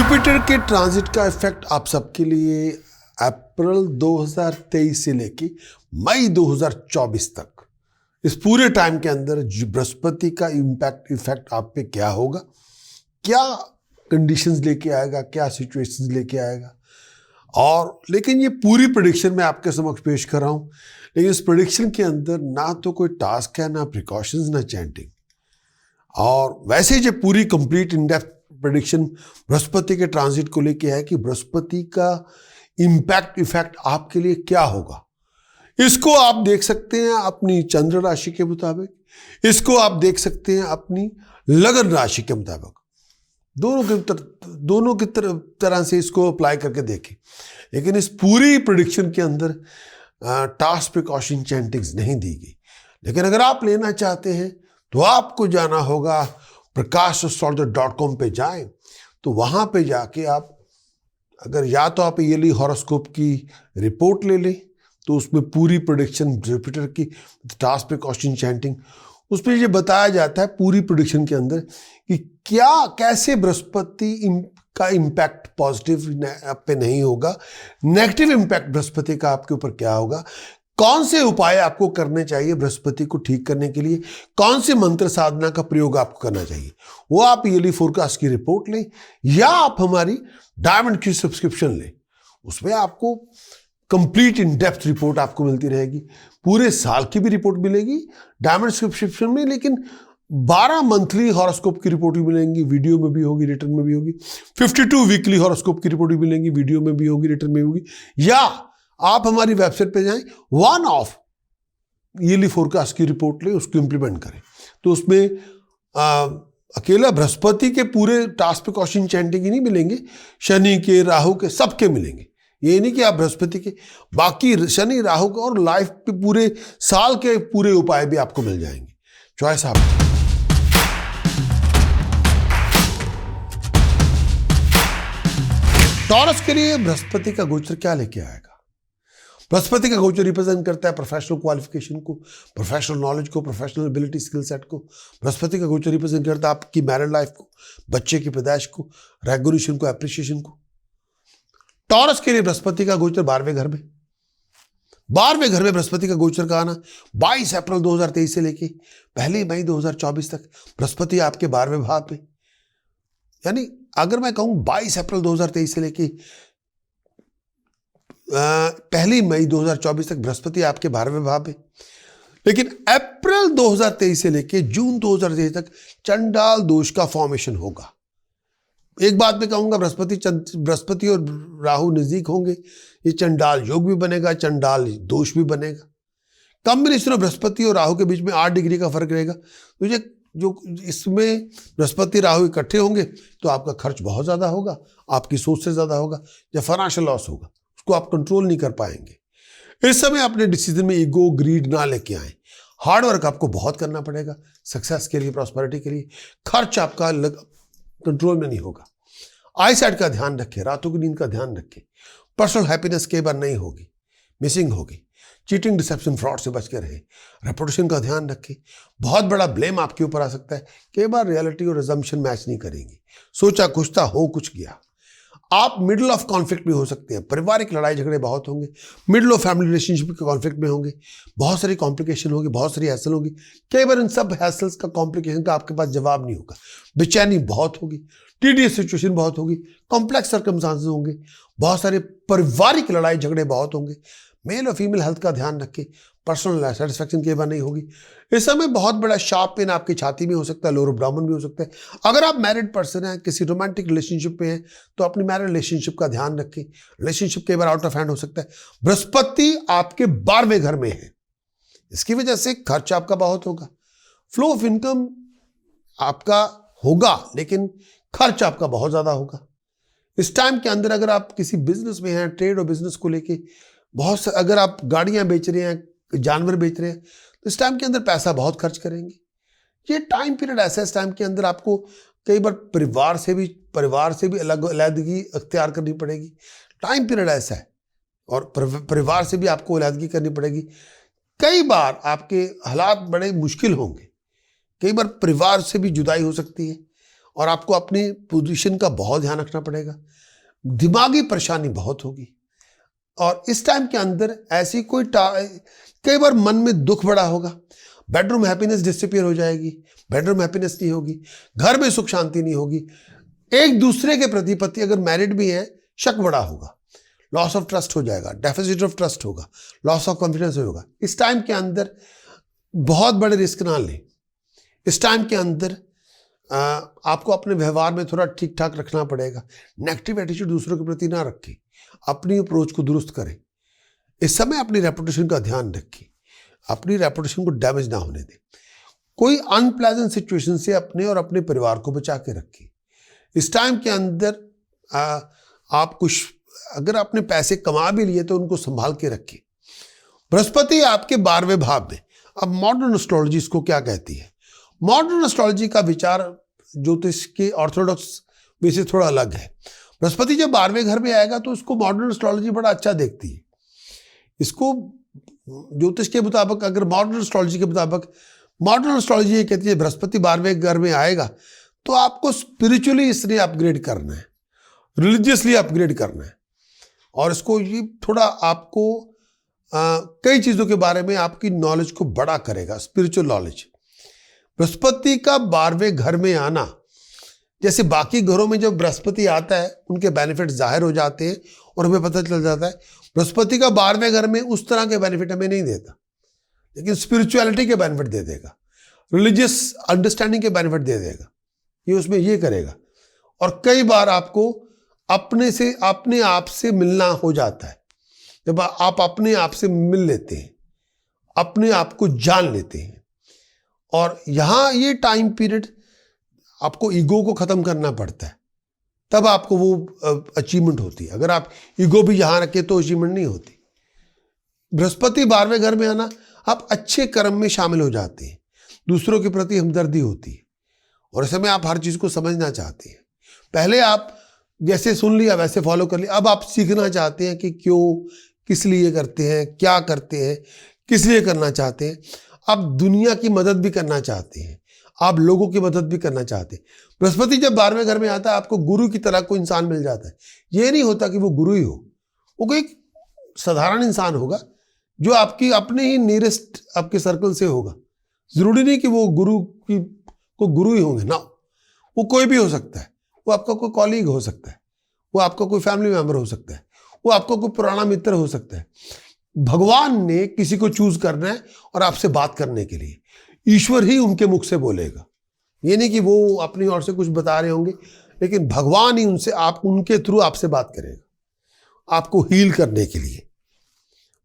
Jupiter के transit का effect आप सबके लिए अप्रैल 2023 से लेके मई 2024 तक, इस पूरे टाइम के अंदर बृहस्पति का इफेक्ट आप पे क्या होगा, क्या कंडीशंस लेके आएगा, क्या सिचुएशंस लेके आएगा। और लेकिन ये पूरी प्रेडिक्शन मैं आपके समक्ष पेश कर रहा हूँ, लेकिन इस प्रेडिक्शन के अंदर ना तो कोई टास्क है, ना प्रिकॉशंस, ना चैंटिंग। और वैसे जो पूरी complete in depth prediction Brihaspati के ट्रांजिट को लेके है कि बृहस्पति का इफेक्ट आपके लिए क्या होगा, इसको आप देख सकते हैं अपनी चंद्र राशि के मुताबिक, इसको आप देख सकते हैं अपनी लगन राशि के मुताबिक। दोनों की तरह से इसको अप्लाई करके देखें। लेकिन इस पूरी प्रेडिक्शन के अंदर टास्क प्रिकॉशन चैंटिंग्स नहीं दी गई। लेकिन अगर आप लेना चाहते हैं तो आपको जाना होगा prakashastrologer.com पे जाएं, तो वहाँ पे जाके आप अगर या तो आप ईयरली हॉरोस्कोप की रिपोर्ट ले लें, तो उसमें पूरी प्रेडिक्शन जुपिटर की टास्क प्रिकॉशन चैंटिंग, उसमें ये बताया जाता है पूरी प्रेडिक्शन के अंदर कि क्या कैसे बृहस्पति का इम्पैक्ट पॉजिटिव पे नहीं होगा, नेगेटिव इम्पैक्ट बृहस्पति का आपके ऊपर क्या होगा, कौन से उपाय आपको करने चाहिए बृहस्पति को ठीक करने के लिए, कौन से मंत्र साधना का प्रयोग आपको करना चाहिए। वो आप ईयरली फोरकास्ट की रिपोर्ट लें या आप हमारी डायमंड की सब्सक्रिप्शन लें। उसमें आपको कंप्लीट इन डेप्थ रिपोर्ट आपको मिलती रहेगी, पूरे साल की भी रिपोर्ट मिलेगी डायमंड सब्सक्रिप्शन में, लेकिन 12 मंथली हॉरोस्कोप की रिपोर्ट भी मिलेंगी, वीडियो में भी होगी, रिटर्न में भी होगी। 52 वीकली हॉरोस्कोप की रिपोर्ट भी मिलेंगी, वीडियो में भी होगी, रिटर्न में भी होगी। या आप हमारी वेबसाइट पे जाएं, वन ऑफ ईयरली फोरकास्ट की रिपोर्ट लें, उसको इंप्लीमेंट करें। तो उसमें अकेला बृहस्पति के पूरे टास्क प्रिकॉशन चैंटिंग ही नहीं मिलेंगे, शनि के, राहु के, सबके मिलेंगे। ये नहीं कि आप बृहस्पति के, बाकी शनि, राहु के और लाइफ पे पूरे साल के पूरे उपाय भी आपको मिल जाएंगे। चॉइस आपकी। टॉरस के लिए बृहस्पति का गोचर क्या लेके आएगा? बृहस्पति का गोचर रिप्रेजेंट करता है प्रोफेशनल क्वालिफिकेशन को, प्रोफेशनल नॉलेज को, प्रोफेशनल एबिलिटी, स्किल सेट को। बृहस्पति का गोचर रिप्रेजेंट करता है आपकी मैरिड लाइफ को, बच्चे की पैदाइश को, रेगुलेशन को, एप्रिसिएशन को। टॉरस के लिए बृहस्पति का गोचर 12वें घर में, 12वें घर में बृहस्पति का गोचर का आना 22 अप्रैल 2023 से लेके 1 मई 2024 तक बृहस्पति आपके 12वें भाव में। यानी अगर मैं कहूं 22 अप्रैल 2023 से लेके 1 मई 2024 तक बृहस्पति आपके 12वें भाव में, लेकिन अप्रैल 2023 से लेके जून 2023 तक चंडाल दोष का फॉर्मेशन होगा। एक बात मैं कहूंगा, बृहस्पति और राहु नजदीक होंगे, ये चंडाल योग भी बनेगा, चंडाल दोष भी बनेगा। कॉम्बिनेशन ऑफ बृहस्पति और राहु के बीच में 8 डिग्री का फर्क रहेगा। तो ये जो इसमें बृहस्पति राहु इकट्ठे होंगे तो आपका खर्च बहुत ज्यादा होगा, आपकी सोच से ज्यादा होगा, या फाइनेंशियल लॉस होगा, उसको आप कंट्रोल नहीं कर पाएंगे। इस समय अपने डिसीजन में ईगो, ग्रीड ना लेके आए। हार्ड वर्क आपको बहुत करना पड़ेगा सक्सेस के लिए, प्रॉस्पेरिटी के लिए। खर्च आपका कंट्रोल में नहीं होगा। आई साइड का ध्यान रखें, रातों की नींद का ध्यान रखें। पर्सनल हैप्पीनेस कई बार नहीं होगी, मिसिंग होगी। चीटिंग, डिसेप्शन, फ्रॉड से बच के रहें। रेपुटेशन का ध्यान रखें, बहुत बड़ा ब्लेम आपके ऊपर आ सकता है। कई बार रियलिटी और अजम्पशन मैच नहीं करेंगी। सोचा कुछ था, हो कुछ गया। आप मिडिल ऑफ कॉन्फ्लिक्ट में हो सकते हैं, पारिवारिक लड़ाई झगड़े बहुत होंगे, मिडिल ऑफ फैमिली रिलेशनशिप के कॉन्फ्लिक्ट में होंगे, बहुत सारी कॉम्प्लिकेशन होगी, बहुत सारी हैसल होगी। कई बार इन सब हैसल्स का, कॉम्प्लिकेशन का आपके पास जवाब नहीं होगा। बेचैनी बहुत होगी, टीडियस सिचुएशन बहुत होगी, कॉम्प्लेक्स सर्कमस्टांसेस होंगे, बहुत सारे पारिवारिक लड़ाई झगड़े बहुत होंगे। मेल और फीमेल हेल्थ का ध्यान रखें। पर्सनल सेटिस्फैक्शन कई बार नहीं होगी। इस समय बहुत बड़ा शार्प पेन आपकी छाती में हो सकता है, लोअर एब्डोमेन भी हो सकता है। अगर आप मैरिड पर्सन हैं, किसी रोमांटिक रिलेशनशिप में हैं, तो अपनी मैरिड रिलेशनशिप का ध्यान रखें। रिलेशनशिप कई बार आउट ऑफ हैंड हो सकता है। बृहस्पति आपके 12वें घर में है, इसकी वजह से खर्च आपका बहुत होगा। फ्लो ऑफ इनकम आपका होगा, लेकिन खर्च आपका बहुत ज्यादा होगा। इस टाइम के अंदर अगर आप किसी बिजनेस में हैं, ट्रेड और बिजनेस को लेके अगर आप गाड़ियां बेच रहे हैं, जानवर बेच रहे हैं, तो इस टाइम के अंदर पैसा बहुत खर्च करेंगे। ये टाइम पीरियड ऐसा है, इस टाइम के अंदर आपको कई बार परिवार से भी अलग-अलगी अख्तियार करनी पड़ेगी। टाइम पीरियड ऐसा है, और परिवार से भी आपको अलहदगी करनी पड़ेगी। कई बार आपके हालात बड़े मुश्किल होंगे, कई बार परिवार से भी जुदाई हो सकती है, और आपको अपनी पोजीशन का बहुत ध्यान रखना पड़ेगा। दिमागी परेशानी बहुत होगी और इस टाइम के अंदर ऐसी कई बार मन में दुख बड़ा होगा, बेडरूम हैप्पीनेस डिसअपीयर हो जाएगी, बेडरूम हैप्पीनेस नहीं होगी, घर में सुख शांति नहीं होगी, एक दूसरे के प्रति पति अगर मैरिड भी है शक बड़ा होगा, लॉस ऑफ ट्रस्ट हो जाएगा, डेफिसिट ऑफ ट्रस्ट होगा, लॉस ऑफ कॉन्फिडेंस होगा। इस टाइम के अंदर बहुत बड़े रिस्क ना लें। इस टाइम के अंदर आपको अपने व्यवहार में थोड़ा ठीक ठाक रखना पड़ेगा। नेगेटिव एटीट्यूड दूसरों के प्रति ना रखें, अपनी अप्रोच को दुरुस्त करें। इस समय अपनी रेपुटेशन का ध्यान रखें, अपनी रेपुटेशन को डैमेज ना होने दें। कोई अनप्लेजेंट सिचुएशन से अपने और अपने परिवार को बचा के रखें। इस टाइम के अंदर आप कुछ अगर आपने पैसे कमा भी लिए तो उनको संभाल के रखें। बृहस्पति आपके 12वें भाव में। अब मॉडर्न एस्ट्रोलॉजी इसको क्या कहती है? मॉडर्न एस्ट्रोलॉजी का विचार ज्योतिष के ऑर्थोडॉक्स में से थोड़ा अलग है। बृहस्पति जब 12वें घर में आएगा तो उसको मॉडर्न एस्ट्रोलॉजी बड़ा अच्छा देखती है। इसको ज्योतिष के मुताबिक, अगर मॉडर्न एस्ट्रोलॉजी के मुताबिक, मॉडर्न एस्ट्रोलॉजी ये कहती है बृहस्पति 12वें घर में आएगा तो आपको स्पिरिचुअली इसने अपग्रेड करना है, रिलीजियसली अपग्रेड करना है। और इसको ये थोड़ा आपको कई चीज़ों के बारे में आपकी नॉलेज को बड़ा करेगा, स्पिरिचुअल नॉलेज। बृहस्पति का 12वें घर में आना, जैसे बाकी घरों में जब बृहस्पति आता है उनके बेनिफिट जाहिर हो जाते हैं और हमें पता चल जाता है। बृहस्पति का 12वें घर में उस तरह के बेनिफिट हमें नहीं देता, लेकिन स्पिरिचुअलिटी के बेनिफिट दे देगा, रिलीजियस अंडरस्टैंडिंग के बेनिफिट दे देगा। ये उसमें ये करेगा। और कई बार आपको अपने आप से मिलना हो जाता है। जब आप अपने आप से मिल लेते हैं, अपने आप को जान लेते हैं, और यहाँ ये टाइम पीरियड आपको ईगो को ख़त्म करना पड़ता है, तब आपको वो अचीवमेंट होती है। अगर आप ईगो भी यहाँ रखें तो अचीवमेंट नहीं होती। बृहस्पति 12वें घर में आना, आप अच्छे कर्म में शामिल हो जाते हैं, दूसरों के प्रति हमदर्दी होती है और इस समय आप हर चीज़ को समझना चाहते हैं। पहले आप जैसे सुन लिया वैसे फॉलो कर लिया, अब आप सीखना चाहते हैं कि क्यों, किस लिए करते हैं, क्या करते हैं, किस लिए करना चाहते हैं। आप दुनिया की मदद भी करना चाहते हैं, आप लोगों की मदद भी करना चाहते हैं। बृहस्पति जब 12वें घर में आता है आपको गुरु की तरह कोई इंसान मिल जाता है। ये नहीं होता कि वो गुरु ही हो, वो कोई साधारण इंसान होगा जो आपकी अपने ही नियरेस्ट आपके सर्कल से होगा। जरूरी नहीं कि वो गुरु ही होंगे ना, वो कोई भी हो सकता है। वो आपका कोई कॉलीग हो सकता है, वो आपका कोई फैमिली मेंबर हो सकता है, वो आपका कोई पुराना मित्र हो सकता है। भगवान ने किसी को चूज करना है और आपसे बात करने के लिए ईश्वर ही उनके मुख से बोलेगा। ये नहीं कि वो अपनी ओर से कुछ बता रहे होंगे, लेकिन भगवान ही उनके थ्रू आपसे बात करेगा, आपको हील करने के लिए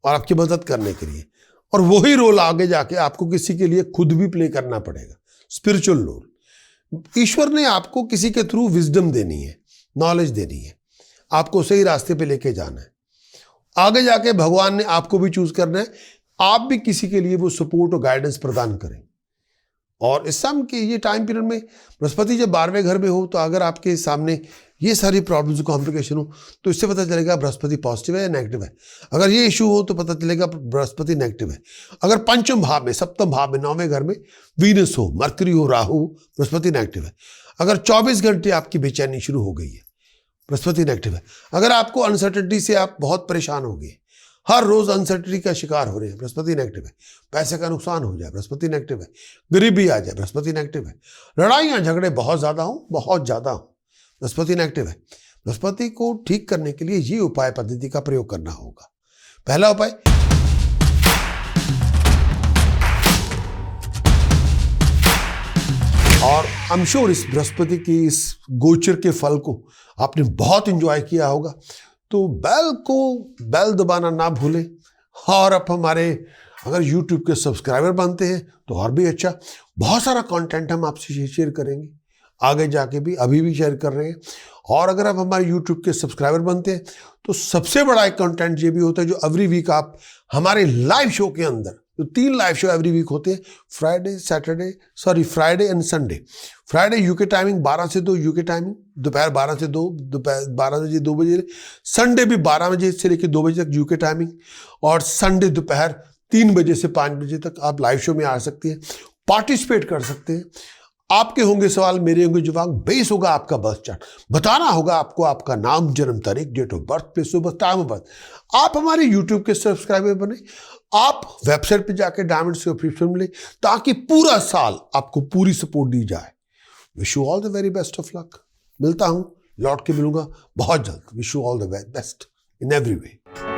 और आपकी मदद करने के लिए। और वही रोल आगे जाके आपको किसी के लिए खुद भी प्ले करना पड़ेगा, स्पिरिचुअल रोल। ईश्वर ने आपको किसी के थ्रू विजडम देनी है, नॉलेज देनी है, आपको सही रास्ते पे लेके जाना है। आगे जाके भगवान ने आपको भी चूज करना है, आप भी किसी के लिए वो सपोर्ट और गाइडेंस प्रदान करें। और इस समय के ये टाइम पीरियड में बृहस्पति जब 12वें घर में हो तो अगर आपके सामने ये सारी प्रॉब्लम्स कॉम्प्लिकेशन हो तो इससे पता चलेगा बृहस्पति पॉजिटिव है या नेगेटिव है। अगर ये इशू हो तो पता चलेगा बृहस्पति नेगेटिव है। अगर पंचम भाव में, सप्तम भाव में, 9वें घर में वीनस हो, मरकरी हो, राहु, बृहस्पति नेगेटिव है। अगर 24 घंटे आपकी बेचैनी शुरू हो गई है, बृहस्पति नेगेटिव है। अगर आपको अनसर्टेनिटी से आप बहुत परेशान हो गए, हर रोज अनसर्टेनिटी का शिकार हो रहे हैं, बृहस्पति नेगेटिव है। पैसे का नुकसान हो जाए, बृहस्पति नेगेटिव है। गरीबी आ जाए, बृहस्पति नेगेटिव है। लड़ाइयाँ झगड़े बहुत ज़्यादा हो, बृहस्पति नेगेटिव है। बृहस्पति को ठीक करने के लिए ये उपाय पद्धति का प्रयोग करना होगा। पहला उपाय, और आई एम श्योर इस बृहस्पति की इस गोचर के फल को आपने बहुत एंजॉय किया होगा। तो बेल दबाना ना भूलें। और अब हमारे अगर YouTube के सब्सक्राइबर बनते हैं तो और भी अच्छा, बहुत सारा कंटेंट हम आपसे शेयर करेंगे, आगे जाके भी, अभी भी शेयर कर रहे हैं। और अगर आप हमारे YouTube के सब्सक्राइबर बनते हैं तो सबसे बड़ा एक कंटेंट ये भी होता है जो एवरी वीक आप हमारे लाइव शो के अंदर, तो 3 लाइव शो एवरी वीक होते हैं, Friday and Sunday. Friday UK timing 12 से 2 यूके टाइमिंग, दोपहर 12 से 2, दोपहर 12 बजे 2 बजे। संडे भी 12 बजे से लेकर 2 बजे तक यूके टाइमिंग, और संडे दोपहर 3 बजे से 5 बजे तक आप लाइव शो में आ सकते हैं, पार्टिसिपेट कर सकते हैं। आपके होंगे सवाल, मेरे होंगे जवाब। बेस होगा आपका बर्थ चार्ट। बताना होगा आपको आपका नाम, जन्म तारीख, date of birth, place of birth, time of birth. आप हमारे यूट्यूब के सब्सक्राइबर बने, आप वेबसाइट पे जाके डायमंड से सब्सक्रिप्शन मिले, ताकि पूरा साल आपको पूरी सपोर्ट दी जाए। Wish you all the very best of luck. मिलता हूं, लौट के मिलूंगा बहुत जल्द। Wish you all the very best in every way.